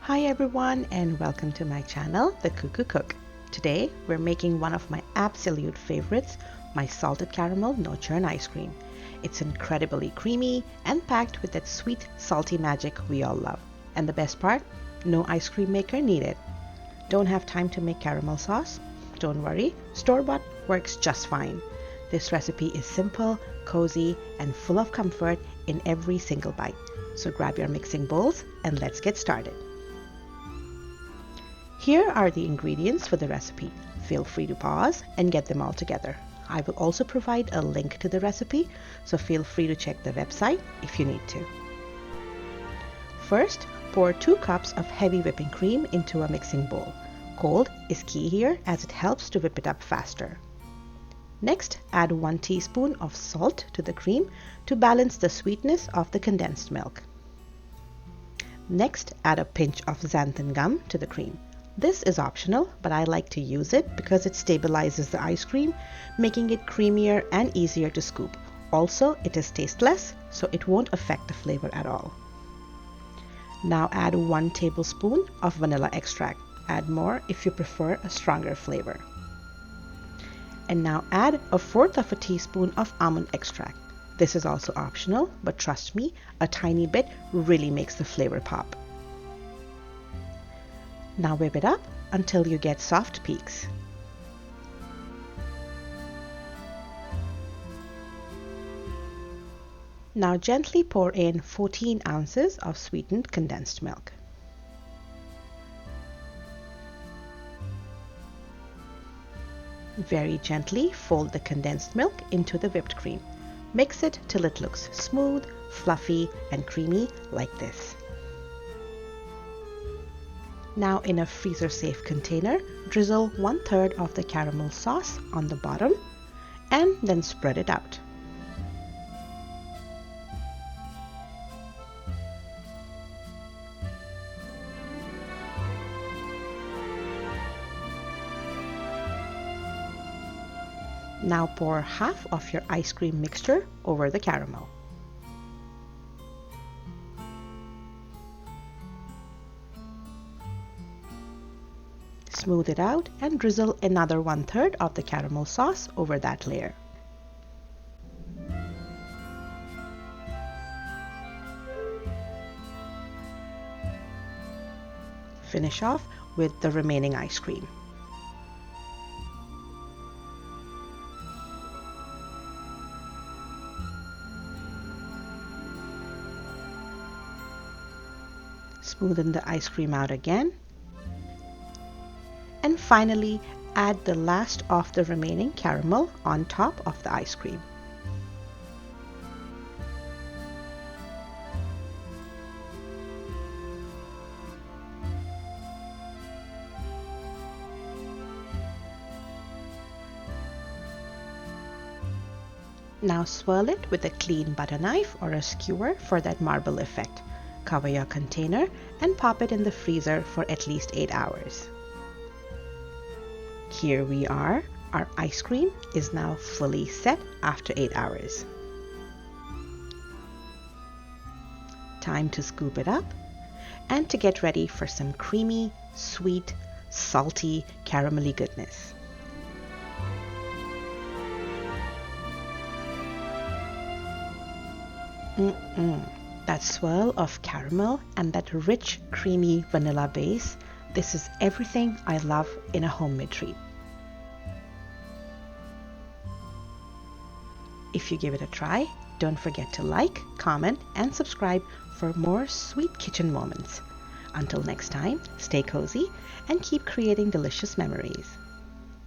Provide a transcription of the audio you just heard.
Hi everyone and welcome to my channel, the CooCooCook. Today we're making one of my absolute favorites, my salted caramel no-churn ice cream. It's incredibly creamy and packed with that sweet, salty magic we all love. And the best part? No ice cream maker needed. Don't have time to make caramel sauce? Don't worry, store-bought works just fine. This recipe is simple, cozy, and full of comfort in every single bite. So grab your mixing bowls and let's get started. Here are the ingredients for the recipe. Feel free to pause and get them all together. I will also provide a link to the recipe, so feel free to check the website if you need to. First, pour 2 cups of heavy whipping cream into a mixing bowl. Cold is key here as it helps to whip it up faster. Next, add 1 teaspoon of salt to the cream to balance the sweetness of the condensed milk. Next, add a pinch of xanthan gum to the cream. This is optional, but I like to use it because it stabilizes the ice cream, making it creamier and easier to scoop. Also, it is tasteless, so it won't affect the flavor at all. Now add 1 tablespoon of vanilla extract. Add more if you prefer a stronger flavor. And now add 1/4 teaspoon of almond extract. This is also optional, but trust me, a tiny bit really makes the flavor pop. Now whip it up until you get soft peaks. Now gently pour in 14 ounces of sweetened condensed milk. Very gently fold the condensed milk into the whipped cream. Mix it till it looks smooth, fluffy, and creamy like this. Now in a freezer-safe container, drizzle 1/3 of the caramel sauce on the bottom and then spread it out. Now pour half of your ice cream mixture over the caramel. Smooth it out and drizzle another 1/3 of the caramel sauce over that layer. Finish off with the remaining ice cream. Smoothen the ice cream out again. And finally, add the last of the remaining caramel on top of the ice cream. Now swirl it with a clean butter knife or a skewer for that marble effect. Cover your container and pop it in the freezer for at least 8 hours. Here we are. Our ice cream is now fully set after 8 hours. Time to scoop it up and to get ready for some creamy, sweet, salty, caramelly goodness. That swirl of caramel and that rich, creamy vanilla base, this is everything I love in a homemade treat. If you give it a try, don't forget to like, comment, and subscribe for more sweet kitchen moments. Until next time, stay cozy and keep creating delicious memories.